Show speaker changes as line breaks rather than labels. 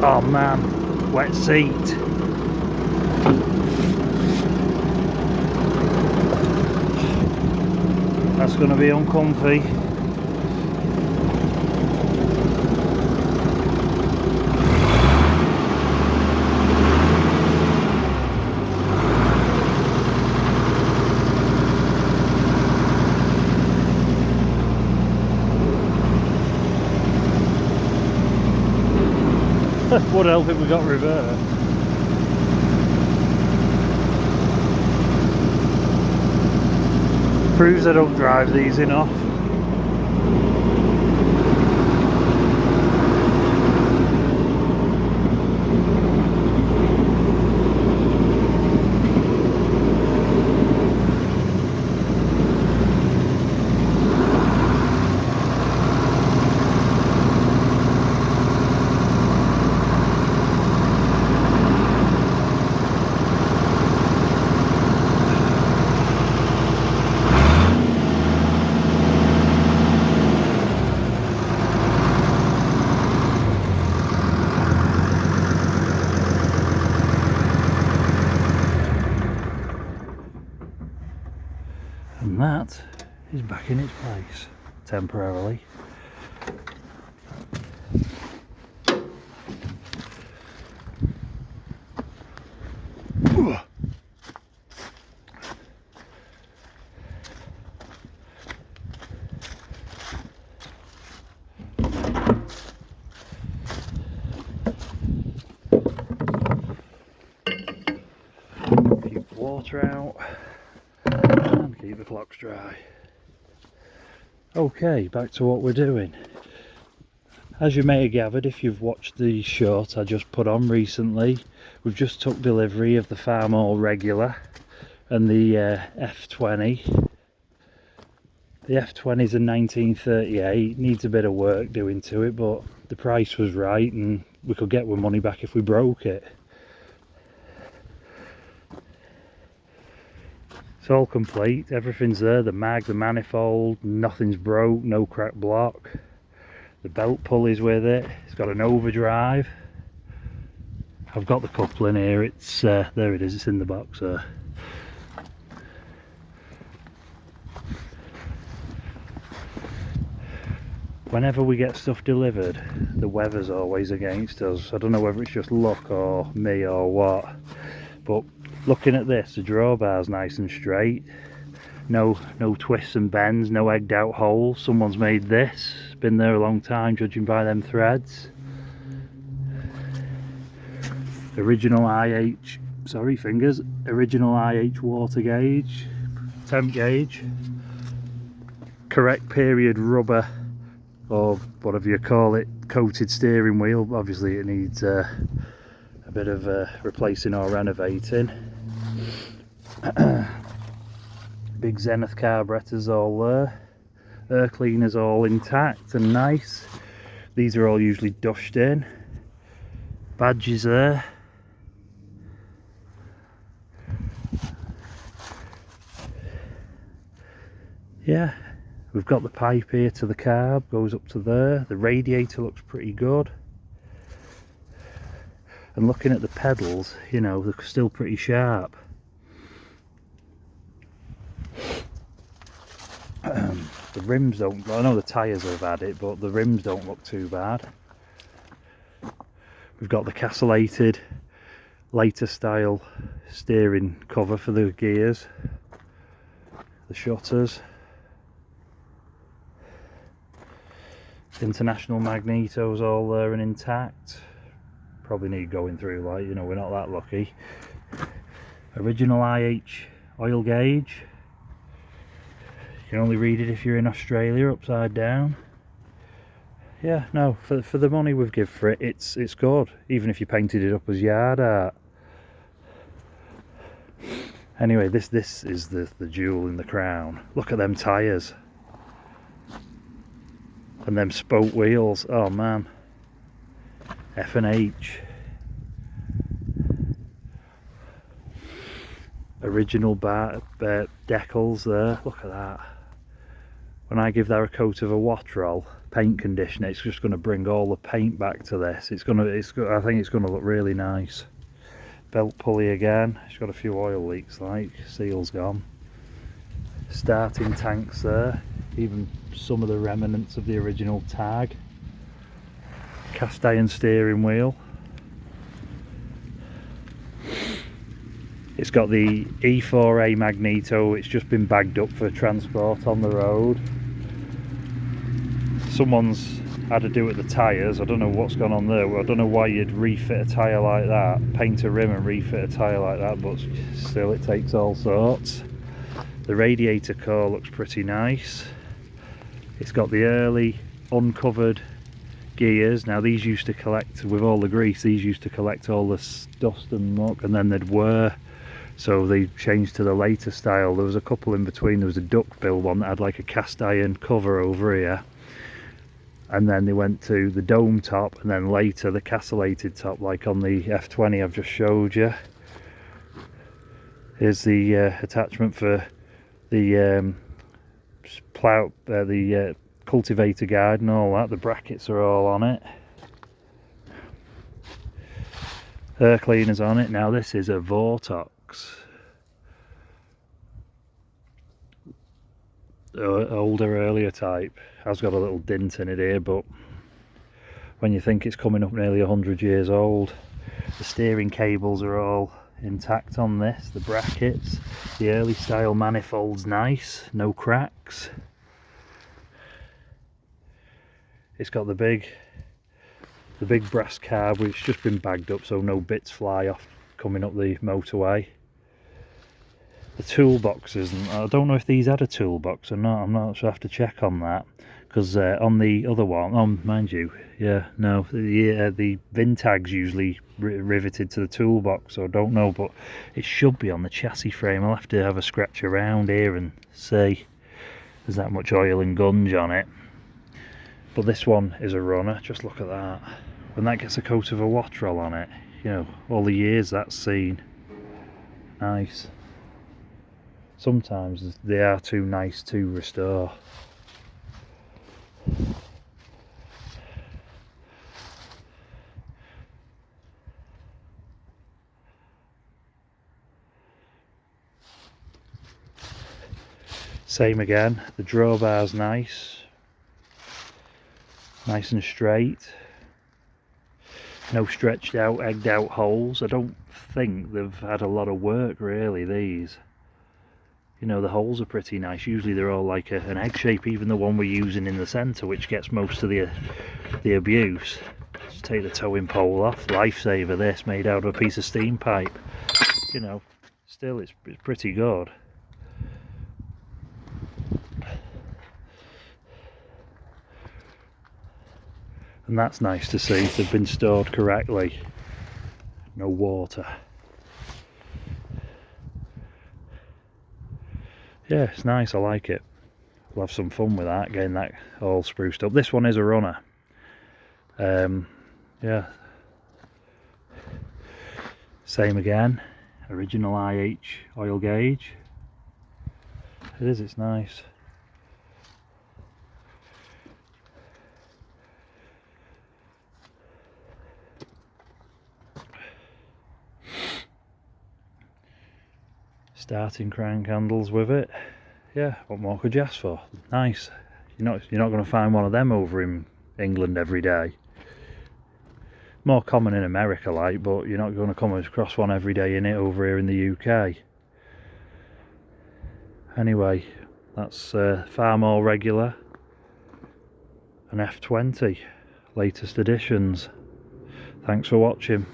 Oh man, wet seat. That's going to be uncomfy. Would help if we got reverse. Proves I don't drive these enough. And that is back in its place, temporarily. Keep the water out and keep the clocks dry. Okay, back to what we're doing. As you may have gathered if you've watched the short I just put on recently, we've just took delivery of the Farmall Regular and the F-20. The F-20 is a 1938, needs a bit of work doing to it, but the price was right and we could get our money back if we broke it. It's all complete, everything's there, the mag, the manifold, nothing's broke, no cracked block. The belt pulley's with it, it's got an overdrive. I've got the coupling here, it's there it is, it's in the box there. Whenever we get stuff delivered, the weather's always against us. I don't know whether it's just luck or me or what, but looking at this, the drawbar's nice and straight. No twists and bends, no egged out holes. Someone's made this, been there a long time judging by them threads. Original IH, sorry fingers, original IH water gauge, temp gauge. Correct period rubber, or whatever you call it, coated steering wheel. Obviously it needs a bit of replacing or renovating. Big Zenith carburetors all there, air cleaners all intact and nice. These are all usually dushed in. Badges there. Yeah, we've got the pipe here to the carb, goes up to there. The radiator looks pretty good. And looking at the pedals, you know, they're still pretty sharp. The rims don't, I know the tyres have had it, but the rims don't look too bad. We've got the castellated, later style steering cover for the gears, the shutters, international magnetos all there and intact. Probably need going through, like, you know, we're not that lucky. Original IH oil gauge. You can only read it if you're in Australia, upside down. Yeah, no, for the money we've give for it, it's good, even if you painted it up as yard art. Anyway, this is the jewel in the crown. Look at them tyres and them spoke wheels. Oh man, F and H. Original decals there. Look at that. when I give that a coat of a Watrol paint conditioner, it's just going to bring all the paint back to this. I think it's going to look really nice. Belt pulley again, it's got a few oil leaks, like seal's gone. Starting tanks there, even some of the remnants of the original tag. Cast iron steering wheel. It's got the E4A magneto, it's just been bagged up for transport on the road. Someone's had to do with the tyres, I don't know what's gone on there. I don't know why you'd refit a tyre like that, paint a rim and refit a tyre like that, but still it takes all sorts. The radiator core looks pretty nice. It's got the early uncovered gears. Now these used to collect, with all the grease, these used to collect all the dust and muck and then they'd wear. So they changed to the later style. There was a couple in between. There was a duckbill one that had like a cast iron cover over here. And then they went to the dome top and then later the castellated top, like on the F-20 I've just showed you. Here's the attachment for the plough, the cultivator guide and all that. The brackets are all on it. Air cleaners on it. Now this is a Vortox. Older, earlier type. Has got a little dint in it here, but when you think it's coming up nearly 100 years old. The steering cables are all intact on this, the brackets, the early style manifold's nice, no cracks. It's got the big brass carb, which has just been bagged up so no bits fly off coming up the motorway. The toolboxes, I don't know if these had a toolbox or not, I'm not sure, I have to check on that, because on the other one, mind you, yeah, no, the VIN tag's usually riveted to the toolbox, so I don't know, but it should be on the chassis frame. I'll have to have a scratch around here and see there's that much oil and gunge on it. But this one is a runner, just look at that. When that gets a coat of a Watrol on it, you know, all the years that's seen. Nice. Sometimes they are too nice to restore. Same again, the drawbar's nice and straight. No stretched out, egged out holes. I don't think they've had a lot of work really, these. You know, the holes are pretty nice. Usually they're all like an egg shape, even the one we're using in the centre, which gets most of the abuse. Just take the towing pole off. Lifesaver this, made out of a piece of steam pipe. You know, still it's pretty good. And that's nice to see, they've been stored correctly. No water. Yeah, it's nice, I like it. We'll have some fun with that, getting that all spruced up. This one is a runner. Yeah. Same again, original IH oil gauge. It is, it's nice. Starting crank handles with it. Yeah, what more could you ask for? Nice. You're not going to find one of them over in England every day. More common in America, like, but you're not going to come across one every day in it over here in the UK. Anyway, that's Farmall Regular and F-20, latest editions. Thanks for watching.